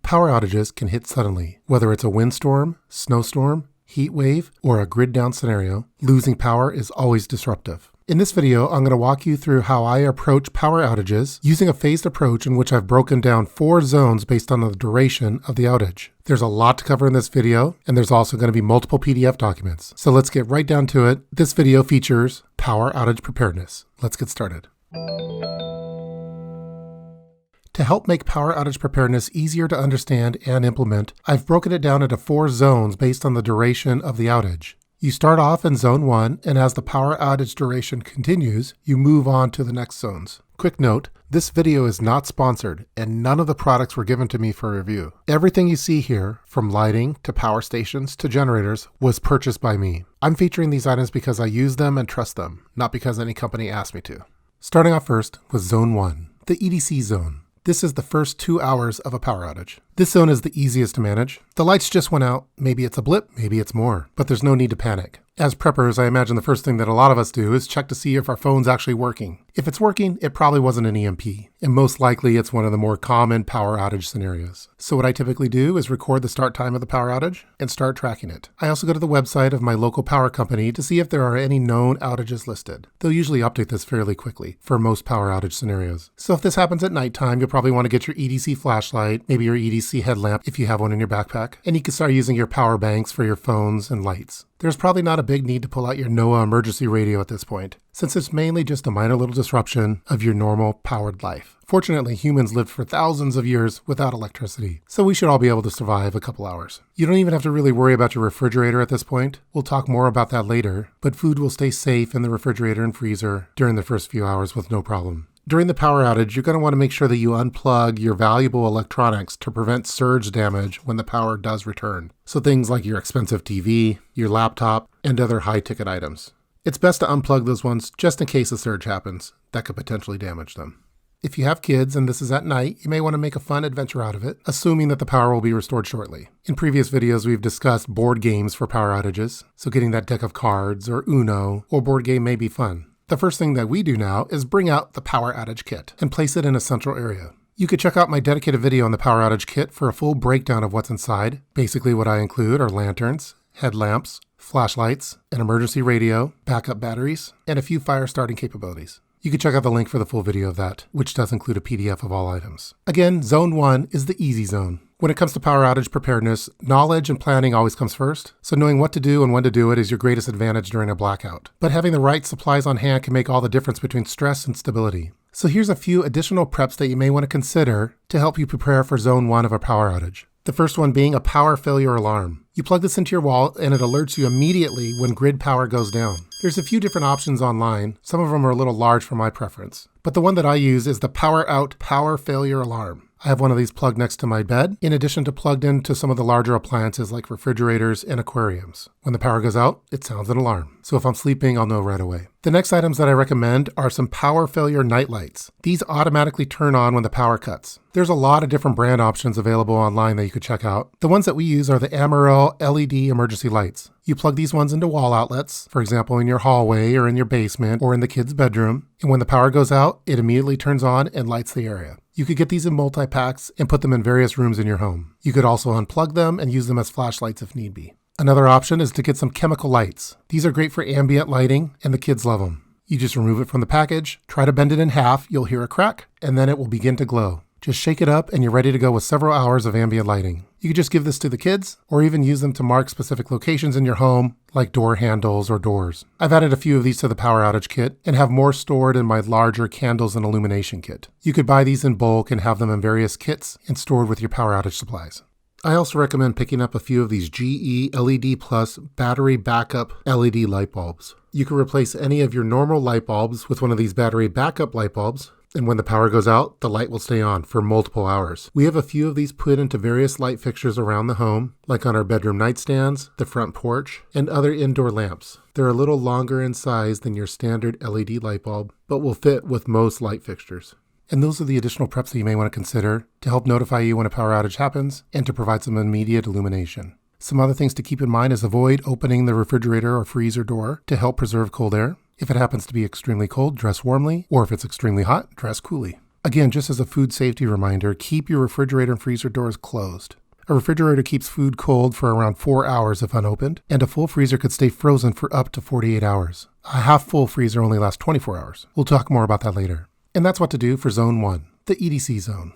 Power outages can hit suddenly. Whether it's a windstorm, snowstorm, heat wave, or a grid down scenario, losing power is always disruptive. In this video, I'm going to walk you through how I approach power outages using a phased approach in which I've broken down 4 zones based on the duration of the outage. There's a lot to cover in this video, and there's also going to be multiple PDF documents. So let's get right down to it. This video features power outage preparedness. Let's get started. To help make power outage preparedness easier to understand and implement, I've broken it down into 4 zones based on the duration of the outage. You start off in Zone 1, and as the power outage duration continues, you move on to the next zones. Quick note, this video is not sponsored, and none of the products were given to me for review. Everything you see here, from lighting to power stations to generators, was purchased by me. I'm featuring these items because I use them and trust them, not because any company asked me to. Starting off first with Zone 1, the EDC zone. This is the first 2 hours of a power outage. This zone is the easiest to manage. The lights just went out. Maybe it's a blip, maybe it's more, but there's no need to panic. As preppers, I imagine the first thing that a lot of us do is check to see if our phone's actually working. If it's working, it probably wasn't an EMP, and most likely it's one of the more common power outage scenarios. So what I typically do is record the start time of the power outage and start tracking it. I also go to the website of my local power company to see if there are any known outages listed. They'll usually update this fairly quickly for most power outage scenarios. So if this happens at nighttime, you'll probably want to get your EDC flashlight, maybe your EDC headlamp if you have one in your backpack, and you can start using your power banks for your phones and lights. There's probably not a big need to pull out your NOAA emergency radio at this point, since it's mainly just a minor little disruption of your normal powered life. Fortunately, humans lived for thousands of years without electricity, so we should all be able to survive a couple hours. You don't even have to really worry about your refrigerator at this point. We'll talk more about that later, but food will stay safe in the refrigerator and freezer during the first few hours with no problem. During the power outage, you're going to want to make sure that you unplug your valuable electronics to prevent surge damage when the power does return. So things like your expensive TV, your laptop, and other high-ticket items. It's best to unplug those ones just in case a surge happens that could potentially damage them. If you have kids and this is at night, you may want to make a fun adventure out of it, assuming that the power will be restored shortly. In previous videos, we've discussed board games for power outages, so getting that deck of cards or Uno or board game may be fun. The first thing that we do now is bring out the power outage kit and place it in a central area. You could check out my dedicated video on the power outage kit for a full breakdown of what's inside. Basically what I include are lanterns, headlamps, flashlights, an emergency radio, backup batteries, and a few fire starting capabilities. You can check out the link for the full video of that, which does include a PDF of all items. Again, Zone 1 is the easy zone. When it comes to power outage preparedness, knowledge and planning always comes first, so knowing what to do and when to do it is your greatest advantage during a blackout. But having the right supplies on hand can make all the difference between stress and stability. So here's a few additional preps that you may want to consider to help you prepare for Zone 1 of a power outage. The first one being a power failure alarm. You plug this into your wall and it alerts you immediately when grid power goes down. There's a few different options online. Some of them are a little large for my preference, but the one that I use is the Power Out Power Failure Alarm. I have one of these plugged next to my bed, in addition to plugged into some of the larger appliances like refrigerators and aquariums. When the power goes out, it sounds an alarm. So if I'm sleeping, I'll know right away. The next items that I recommend are some power failure night lights. These automatically turn on when the power cuts. There's a lot of different brand options available online that you could check out. The ones that we use are the Amarillo LED emergency lights. You plug these ones into wall outlets, for example in your hallway or in your basement or in the kid's bedroom, and when the power goes out, it immediately turns on and lights the area. You could get these in multi-packs and put them in various rooms in your home. You could also unplug them and use them as flashlights if need be. Another option is to get some chemical lights. These are great for ambient lighting and the kids love them. You just remove it from the package, try to bend it in half, you'll hear a crack, and then it will begin to glow. Just shake it up and you're ready to go with several hours of ambient lighting. You could just give this to the kids or even use them to mark specific locations in your home, like door handles or doors. I've added a few of these to the power outage kit and have more stored in my larger candles and illumination kit. You could buy these in bulk and have them in various kits and stored with your power outage supplies. I also recommend picking up a few of these GE LED Plus battery backup LED light bulbs. You can replace any of your normal light bulbs with one of these battery backup light bulbs, and when the power goes out, the light will stay on for multiple hours. We have a few of these put into various light fixtures around the home, like on our bedroom nightstands, the front porch, and other indoor lamps. They're a little longer in size than your standard LED light bulb, but will fit with most light fixtures. And those are the additional preps that you may want to consider to help notify you when a power outage happens and to provide some immediate illumination. Some other things to keep in mind is avoid opening the refrigerator or freezer door to help preserve cold air. If it happens to be extremely cold, dress warmly, or if it's extremely hot, dress coolly. Again, just as a food safety reminder, keep your refrigerator and freezer doors closed. A refrigerator keeps food cold for around 4 hours if unopened, and a full freezer could stay frozen for up to 48 hours. A half-full freezer only lasts 24 hours. We'll talk more about that later. And that's what to do for Zone 1, the EDC zone.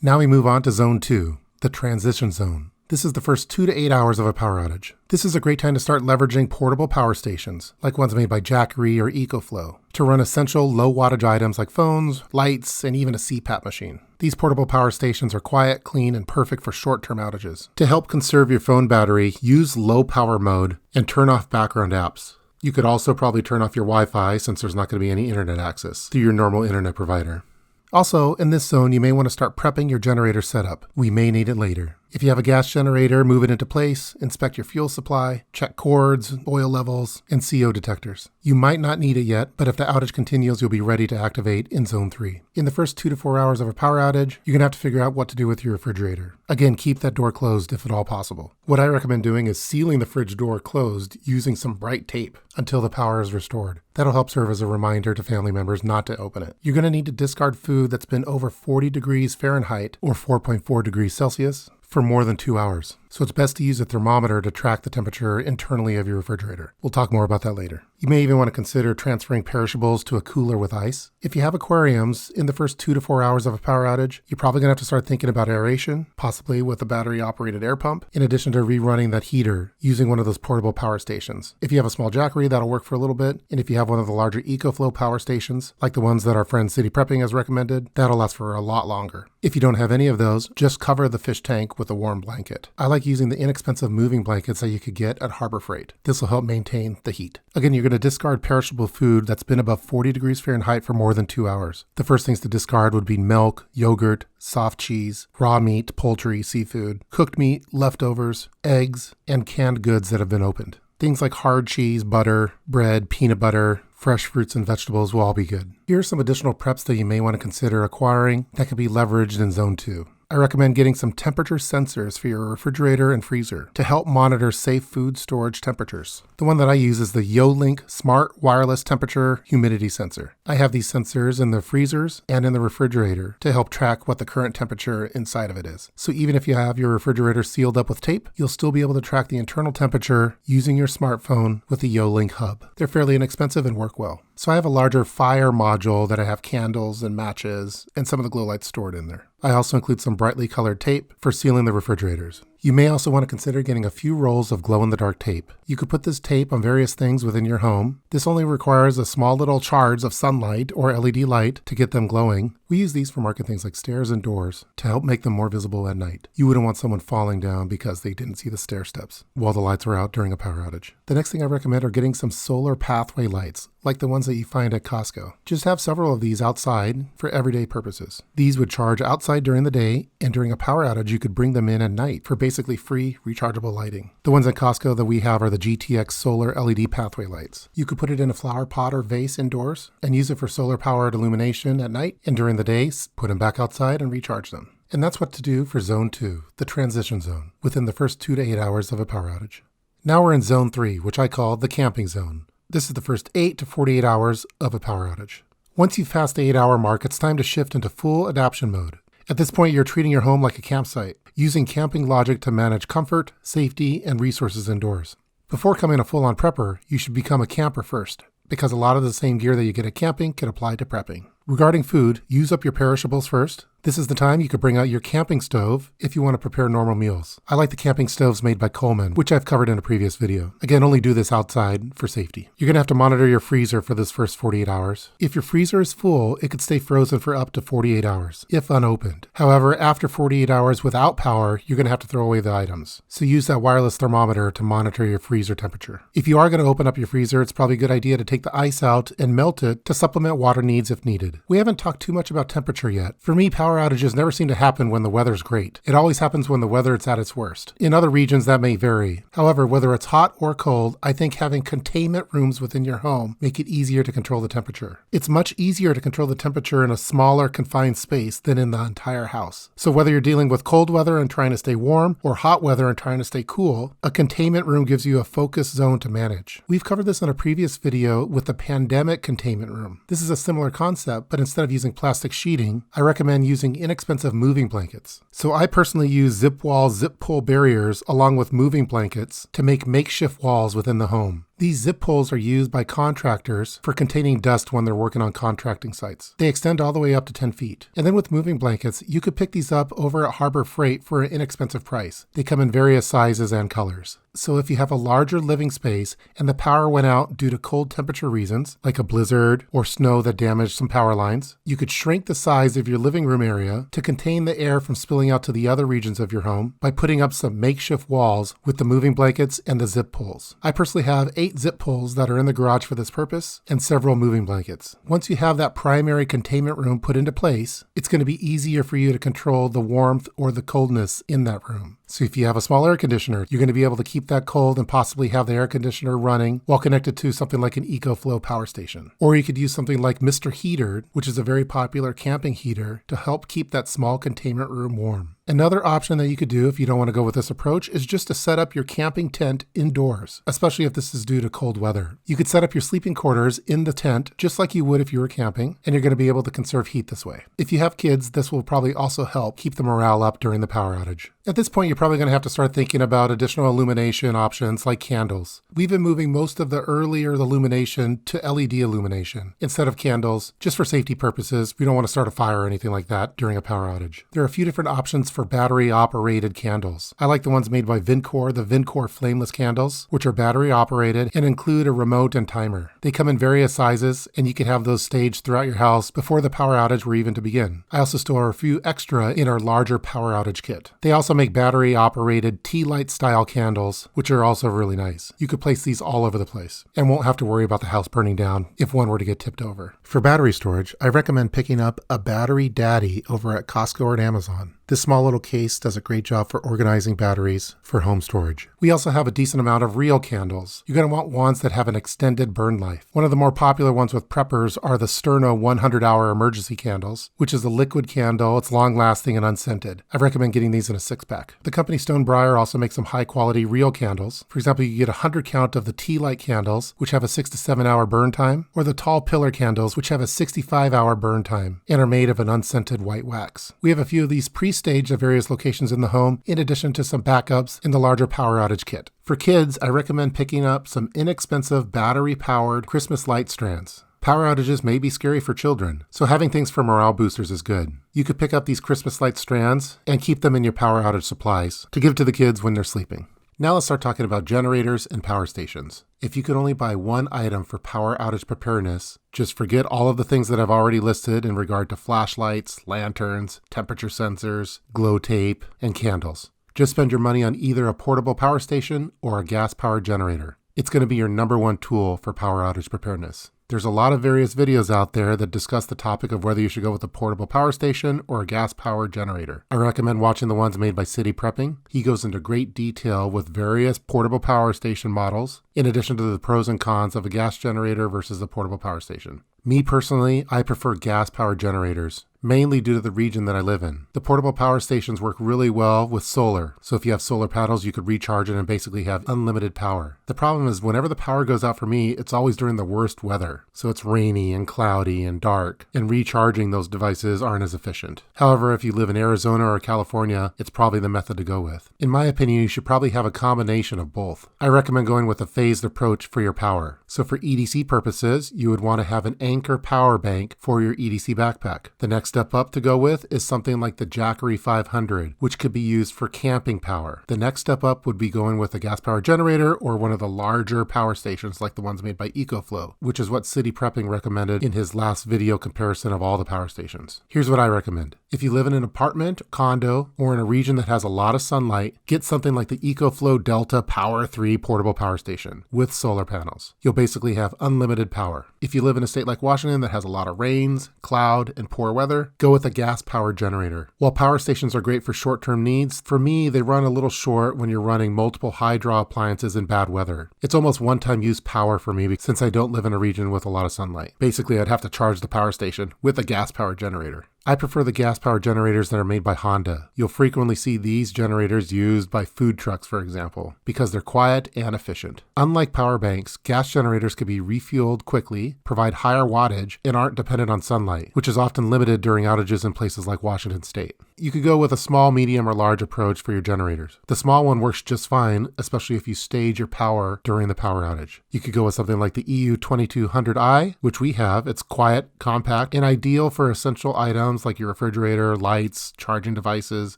Now we move on to Zone 2, the transition zone. This is the first 2 to 8 hours of a power outage. This is a great time to start leveraging portable power stations, like ones made by Jackery or EcoFlow, to run essential low wattage items like phones, lights, and even a CPAP machine. These portable power stations are quiet, clean, and perfect for short-term outages. To help conserve your phone battery, use low power mode and turn off background apps. You could also probably turn off your Wi-Fi since there's not going to be any internet access through your normal internet provider. Also, in this zone, you may want to start prepping your generator setup. We may need it later. If you have a gas generator, move it into place, inspect your fuel supply, check cords, oil levels, and CO detectors. You might not need it yet, but if the outage continues, you'll be ready to activate in Zone 3. In the first 2 to 4 hours of a power outage, you're going to have to figure out what to do with your refrigerator. Again, keep that door closed if at all possible. What I recommend doing is sealing the fridge door closed using some bright tape until the power is restored. That'll help serve as a reminder to family members not to open it. You're going to need to discard food that's been over 40 degrees Fahrenheit or 4.4 degrees Celsius for more than 2 hours. So it's best to use a thermometer to track the temperature internally of your refrigerator. We'll talk more about that later. You may even want to consider transferring perishables to a cooler with ice. If you have aquariums, in the first 2 to 4 hours of a power outage, you're probably going to have to start thinking about aeration, possibly with a battery-operated air pump, in addition to rerunning that heater using one of those portable power stations. If you have a small Jackery, that'll work for a little bit, and if you have one of the larger EcoFlow power stations, like the ones that our friend City Prepping has recommended, that'll last for a lot longer. If you don't have any of those, just cover the fish tank with a warm blanket. I like using the inexpensive moving blankets that you could get at Harbor Freight. This will help maintain the heat. Again, you're going to discard perishable food that's been above 40 degrees Fahrenheit for more than 2 hours. The first things to discard would be milk, yogurt, soft cheese, raw meat, poultry, seafood, cooked meat, leftovers, eggs, and canned goods that have been opened. Things like hard cheese, butter, bread, peanut butter, fresh fruits and vegetables will all be good. Here are some additional preps that you may want to consider acquiring that can be leveraged in Zone 2. I recommend getting some temperature sensors for your refrigerator and freezer to help monitor safe food storage temperatures. The one that I use is the YoLink Smart Wireless Temperature Humidity Sensor. I have these sensors in the freezers and in the refrigerator to help track what the current temperature inside of it is. So even if you have your refrigerator sealed up with tape, you'll still be able to track the internal temperature using your smartphone with the YoLink hub. They're fairly inexpensive and work well. So I have a larger fire module that I have candles and matches and some of the glow lights stored in there. I also include some brightly colored tape for sealing the refrigerators. You may also want to consider getting a few rolls of glow-in-the-dark tape. You could put this tape on various things within your home. This only requires a small little charge of sunlight or LED light to get them glowing. We use these for marking things like stairs and doors to help make them more visible at night. You wouldn't want someone falling down because they didn't see the stair steps while the lights were out during a power outage. The next thing I recommend are getting some solar pathway lights, like the ones that you find at Costco. Just have several of these outside for everyday purposes. These would charge outside during the day, and during a power outage, you could bring them in at night for basically free rechargeable lighting. The ones at Costco that we have are the GTX solar LED pathway lights. You could put it in a flower pot or vase indoors and use it for solar powered illumination at night, and during the day, put them back outside and recharge them. And that's what to do for Zone 2, the transition zone, within the first 2 to 8 hours of a power outage. Now we're in Zone 3, which I call the camping zone. This is the first 8 to 48 hours of a power outage. Once you've passed the 8-hour mark, it's time to shift into full adaptation mode. At this point, you're treating your home like a campsite, using camping logic to manage comfort, safety, and resources indoors. Before becoming a full-on prepper, you should become a camper first, because a lot of the same gear that you get at camping can apply to prepping. Regarding food, use up your perishables first. This is the time you could bring out your camping stove if you want to prepare normal meals. I like the camping stoves made by Coleman, which I've covered in a previous video. Again, only do this outside for safety. You're going to have to monitor your freezer for this first 48 hours. If your freezer is full, it could stay frozen for up to 48 hours, if unopened. However, after 48 hours without power, you're going to have to throw away the items. So use that wireless thermometer to monitor your freezer temperature. If you are going to open up your freezer, it's probably a good idea to take the ice out and melt it to supplement water needs if needed. We haven't talked too much about temperature yet. For me, power Power outages never seem to happen when the weather's great. It always happens when the weather is at its worst. In other regions, that may vary. However, whether it's hot or cold, I think having containment rooms within your home make it easier to control the temperature. It's much easier to control the temperature in a smaller, confined space than in the entire house. So whether you're dealing with cold weather and trying to stay warm, or hot weather and trying to stay cool, a containment room gives you a focused zone to manage. We've covered this in a previous video with the pandemic containment room. This is a similar concept, but instead of using plastic sheeting, I recommend using inexpensive moving blankets. So I personally use zip wall, zip pull barriers along with moving blankets to make makeshift walls within the home. These zip pulls are used by contractors for containing dust when they're working on contracting sites. They extend all the way up to 10 feet. And then with moving blankets, you could pick these up over at Harbor Freight for an inexpensive price. They come in various sizes and colors. So if you have a larger living space and the power went out due to cold temperature reasons, like a blizzard or snow that damaged some power lines, you could shrink the size of your living room area to contain the air from spilling out to the other regions of your home by putting up some makeshift walls with the moving blankets and the zip pulls. I personally have 8 zip pulls that are in the garage for this purpose and several moving blankets. Once you have that primary containment room put into place, it's going to be easier for you to control the warmth or the coldness in that room. So if you have a small air conditioner, you're going to be able to keep that cold and possibly have the air conditioner running while connected to something like an EcoFlow power station. Or you could use something like Mr. Heater, which is a very popular camping heater, to help keep that small containment room warm. Another option that you could do if you don't want to go with this approach is just to set up your camping tent indoors, especially if this is due to cold weather. You could set up your sleeping quarters in the tent just like you would if you were camping, and you're going to be able to conserve heat this way. If you have kids, this will probably also help keep the morale up during the power outage. At this point, you're probably going to have to start thinking about additional illumination options like candles. We've been moving most of the earlier illumination to LED illumination instead of candles, just for safety purposes. We don't want to start a fire or anything like that during a power outage. There are a few different options for battery-operated candles. I like the ones made by Vincor, the Vincor flameless candles, which are battery-operated and include a remote and timer. They come in various sizes, and you can have those staged throughout your house before the power outage were even to begin. I also store a few extra in our larger power outage kit. They also make battery-operated tea light style candles, which are also really nice. You could place these all over the place and won't have to worry about the house burning down if one were to get tipped over. For battery storage, I recommend picking up a Battery Daddy over at Costco or at Amazon. This small little case does a great job for organizing batteries for home storage. We also have a decent amount of real candles. You're going to want ones that have an extended burn life. One of the more popular ones with preppers are the Sterno 100-hour emergency candles, which is a liquid candle. It's long-lasting and unscented. I recommend getting these in a 6-pack. The company Stonebriar also makes some high-quality real candles. For example, you get a 100 count of the tea light candles, which have a 6 to 7 hour burn time, or the tall pillar candles, which have a 65-hour burn time and are made of an unscented white wax. We have a few of these staged at various locations in the home, in addition to some backups in the larger power outage kit. For kids, I recommend picking up some inexpensive battery-powered Christmas light strands. Power outages may be scary for children, so having things for morale boosters is good. You could pick up these Christmas light strands and keep them in your power outage supplies to give to the kids when they're sleeping. Now let's start talking about generators and power stations. If you could only buy one item for power outage preparedness, just forget all of the things that I've already listed in regard to flashlights, lanterns, temperature sensors, glow tape, and candles. Just spend your money on either a portable power station or a gas-powered generator. It's going to be your #1 tool for power outage preparedness. There's a lot of various videos out there that discuss the topic of whether you should go with a portable power station or a gas-powered generator. I recommend watching the ones made by City Prepping. He goes into great detail with various portable power station models, in addition to the pros and cons of a gas generator versus a portable power station. Me personally, I prefer gas-powered generators, mainly due to the region that I live in. The portable power stations work really well with solar, so if you have solar panels, you could recharge it and basically have unlimited power. The problem is whenever the power goes out for me, it's always during the worst weather, so it's rainy and cloudy and dark, and recharging those devices aren't as efficient. However, if you live in Arizona or California, it's probably the method to go with. In my opinion, you should probably have a combination of both. I recommend going with a phased approach for your power. So for EDC purposes, you would want to have an anchor power bank for your EDC backpack. The next step up to go with is something like the Jackery 500, which could be used for camping power. The next step up would be going with a gas power generator or one of the larger power stations like the ones made by EcoFlow, which is what City Prepping recommended in his last video comparison of all the power stations. Here's what I recommend. If you live in an apartment, condo, or in a region that has a lot of sunlight, get something like the EcoFlow Delta Power 3 portable power station with solar panels. You'll basically have unlimited power. If you live in a state like Washington that has a lot of rains, cloud, and poor weather, weather, go with a gas-powered generator. While power stations are great for short-term needs, for me, they run a little short when you're running multiple high-draw appliances in bad weather. It's almost one-time use power for me since I don't live in a region with a lot of sunlight. Basically, I'd have to charge the power station with a gas-powered generator. I prefer the gas-powered generators that are made by Honda. You'll frequently see these generators used by food trucks, for example, because they're quiet and efficient. Unlike power banks, gas generators can be refueled quickly, provide higher wattage, and aren't dependent on sunlight, which is often limited during outages in places like Washington State. You could go with a small, medium, or large approach for your generators. The small one works just fine, especially if you stage your power during the power outage. You could go with something like the EU2200i, which we have. It's quiet, compact, and ideal for essential items like your refrigerator, lights, charging devices,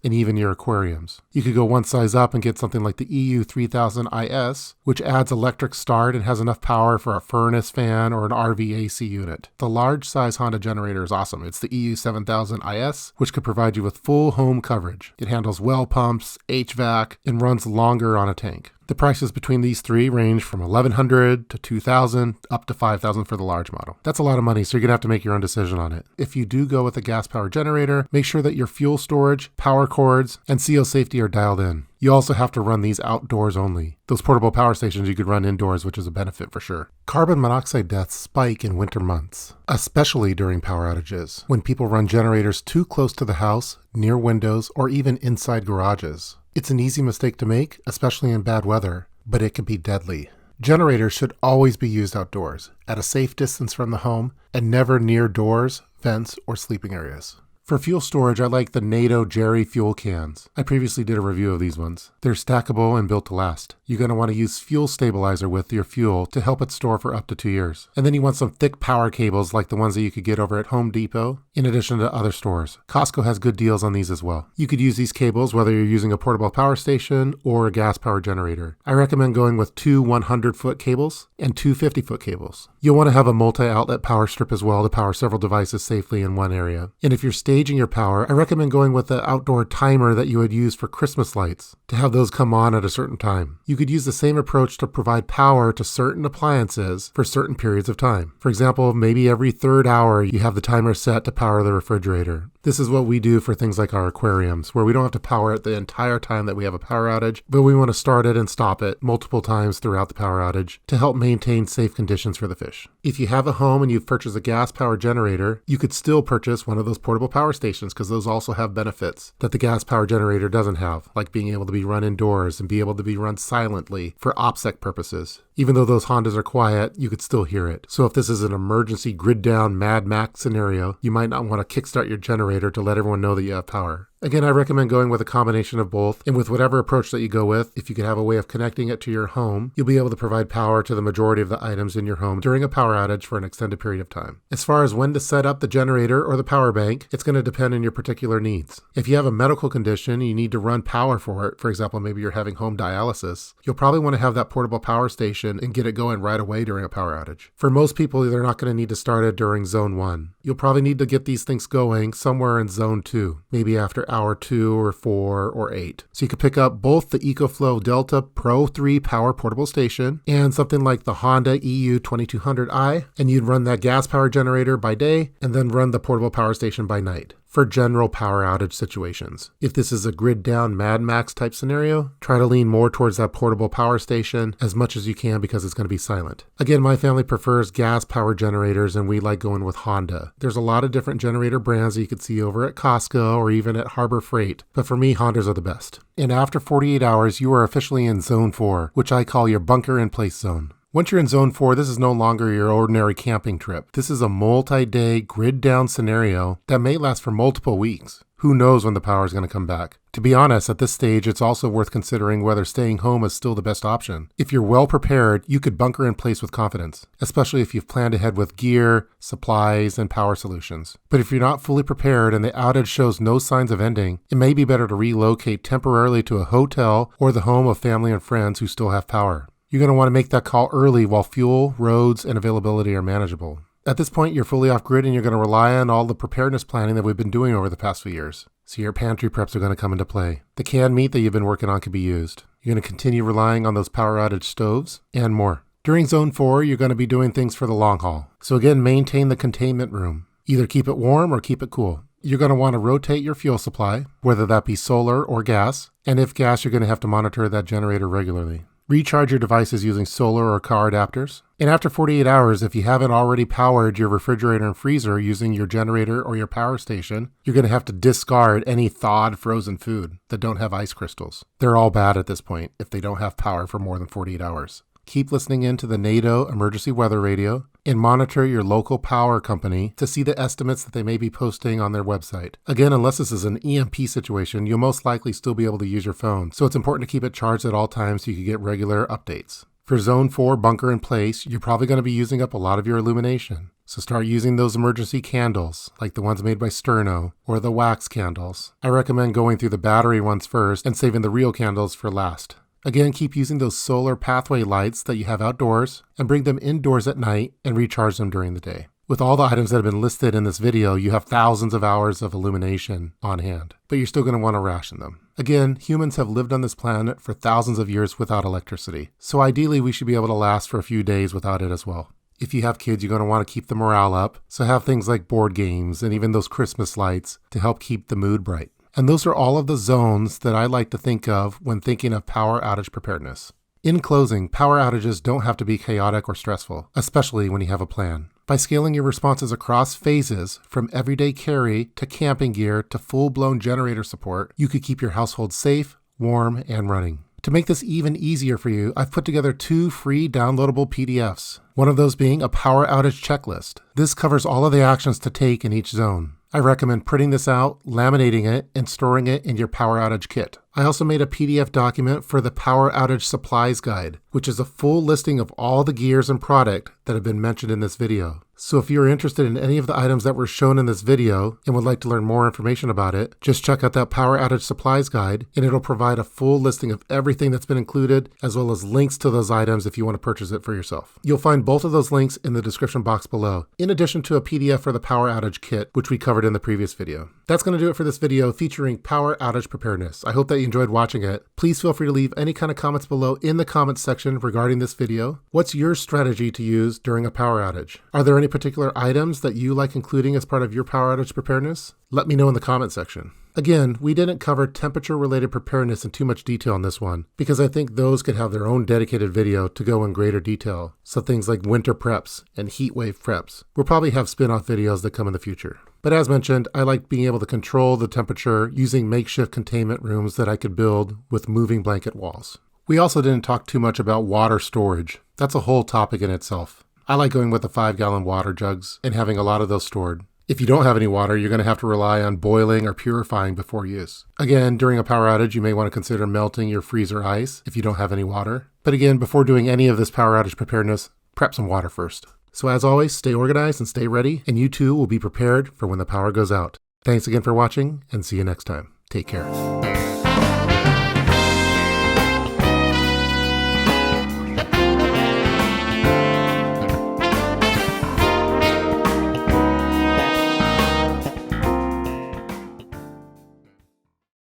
and even your aquariums. You could go one size up and get something like the EU3000IS, which adds electric start and has enough power for a furnace fan or an RV AC unit. The large size Honda generator is awesome. It's the EU7000IS, which could provide you with full home coverage. It handles well pumps, HVAC, and runs longer on a tank. The prices between these three range from $1,100 to $2,000 up to $5,000 for the large model. That's a lot of money, so you're going to have to make your own decision on it. If you do go with a gas-powered generator, make sure that your fuel storage, power cords, and CO safety are dialed in. You also have to run these outdoors only. Those portable power stations you could run indoors, which is a benefit for sure. Carbon monoxide deaths spike in winter months, especially during power outages, when people run generators too close to the house, near windows, or even inside garages. It's an easy mistake to make, especially in bad weather, but it can be deadly. Generators should always be used outdoors, at a safe distance from the home, and never near doors, vents, or sleeping areas. For fuel storage, I like the NATO Jackery fuel cans. I previously did a review of these ones. They're stackable and built to last. You're going to want to use fuel stabilizer with your fuel to help it store for up to 2 years. And then you want some thick power cables like the ones that you could get over at Home Depot, in addition to other stores. Costco has good deals on these as well. You could use these cables whether you're using a portable power station or a gas-powered generator. I recommend going with 2 100-foot cables and 2 50-foot cables. You'll want to have a multi-outlet power strip as well to power several devices safely in one area. And if you're staging your power, I recommend going with the outdoor timer that you would use for Christmas lights to have those come on at a certain time. You could use the same approach to provide power to certain appliances for certain periods of time. For example, maybe every third hour you have the timer set to power the refrigerator. This is what we do for things like our aquariums, where we don't have to power it the entire time that we have a power outage, but we want to start it and stop it multiple times throughout the power outage to help maintain safe conditions for the fish. If you have a home and you've purchased a gas-powered generator, you could still purchase one of those portable power stations because those also have benefits that the gas-powered generator doesn't have, like being able to be run indoors and be able to be run silently for OPSEC purposes. Even though those Hondas are quiet, you could still hear it. So if this is an emergency grid-down Mad Max scenario, you might not want to kickstart your generator to let everyone know that you have power. Again, I recommend going with a combination of both, and with whatever approach that you go with, if you could have a way of connecting it to your home, you'll be able to provide power to the majority of the items in your home during a power outage for an extended period of time. As far as when to set up the generator or the power bank, it's going to depend on your particular needs. If you have a medical condition and you need to run power for it, for example, maybe you're having home dialysis, you'll probably want to have that portable power station and get it going right away during a power outage. For most people, they're not going to need to start it during zone 1. You'll probably need to get these things going somewhere in zone 2, maybe after hour 2 or 4 or 8. So you could pick up both the EcoFlow Delta Pro 3 power portable station and something like the Honda EU2200i, and you'd run that gas power generator by day and then run the portable power station by night for general power outage situations. If this is a grid down Mad Max type scenario, try to lean more towards that portable power station as much as you can because it's going to be silent. Again, my family prefers gas power generators and we like going with Honda. There's a lot of different generator brands that you could see over at Costco or even at Harbor Freight, but for me, Hondas are the best. And after 48 hours, you are officially in zone 4, which I call your bunker in place zone. Once you're in zone 4, this is no longer your ordinary camping trip. This is a multi-day grid down scenario that may last for multiple weeks. Who knows when the power is going to come back? To be honest, at this stage, it's also worth considering whether staying home is still the best option. If you're well prepared, you could bunker in place with confidence, especially if you've planned ahead with gear, supplies, and power solutions. But if you're not fully prepared and the outage shows no signs of ending, it may be better to relocate temporarily to a hotel or the home of family and friends who still have power. You're going to want to make that call early while fuel, roads, and availability are manageable. At this point, you're fully off grid and you're going to rely on all the preparedness planning that we've been doing over the past few years. So your pantry preps are going to come into play. The canned meat that you've been working on can be used. You're going to continue relying on those power outage stoves and more. During zone 4, you're going to be doing things for the long haul. So again, maintain the containment room. Either keep it warm or keep it cool. You're going to want to rotate your fuel supply, whether that be solar or gas, and if gas, you're going to have to monitor that generator regularly. Recharge your devices using solar or car adapters. And after 48 hours, if you haven't already powered your refrigerator and freezer using your generator or your power station, you're going to have to discard any thawed frozen food that don't have ice crystals. They're all bad at this point if they don't have power for more than 48 hours. Keep listening in to the NATO emergency weather radio and monitor your local power company to see the estimates that they may be posting on their website. Again, unless this is an EMP situation, you'll most likely still be able to use your phone, so it's important to keep it charged at all times so you can get regular updates. For Zone 4 bunker in place, you're probably going to be using up a lot of your illumination. So start using those emergency candles, like the ones made by Sterno, or the wax candles. I recommend going through the battery ones first and saving the real candles for last. Again, keep using those solar pathway lights that you have outdoors and bring them indoors at night and recharge them during the day. With all the items that have been listed in this video, you have thousands of hours of illumination on hand, but you're still going to want to ration them. Again, humans have lived on this planet for thousands of years without electricity, so ideally we should be able to last for a few days without it as well. If you have kids, you're going to want to keep the morale up, so have things like board games and even those Christmas lights to help keep the mood bright. And those are all of the zones that I like to think of when thinking of power outage preparedness. In closing, power outages don't have to be chaotic or stressful, especially when you have a plan. By scaling your responses across phases, from everyday carry to camping gear to full-blown generator support, you could keep your household safe, warm, and running. To make this even easier for you, I've put together 2 free downloadable PDFs, one of those being a power outage checklist. This covers all of the actions to take in each zone. I recommend printing this out, laminating it, and storing it in your power outage kit. I also made a PDF document for the Power Outage Supplies Guide, which is a full listing of all the gears and product that have been mentioned in this video. So if you're interested in any of the items that were shown in this video and would like to learn more information about it, just check out that Power Outage Supplies Guide, and it'll provide a full listing of everything that's been included, as well as links to those items if you want to purchase it for yourself. You'll find both of those links in the description box below, in addition to a PDF for the Power Outage Kit, which we covered in the previous video. That's going to do it for this video featuring Power Outage Preparedness. I hope that you enjoyed watching it. Please feel free to leave any kind of comments below in the comments section regarding this video. What's your strategy to use during a power outage? Are there any particular items that you like including as part of your power outage preparedness? Let me know in the comment section. Again, we didn't cover temperature-related preparedness in too much detail in this one, because I think those could have their own dedicated video to go in greater detail. So things like winter preps and heat wave preps. We'll probably have spin-off videos that come in the future. But as mentioned, I like being able to control the temperature using makeshift containment rooms that I could build with moving blanket walls. We also didn't talk too much about water storage. That's a whole topic in itself. I like going with the 5-gallon water jugs and having a lot of those stored. If you don't have any water, you're going to have to rely on boiling or purifying before use. Again, during a power outage, you may want to consider melting your freezer ice if you don't have any water. But again, before doing any of this power outage preparedness, prep some water first. So as always, stay organized and stay ready, and you too will be prepared for when the power goes out. Thanks again for watching, and see you next time. Take care.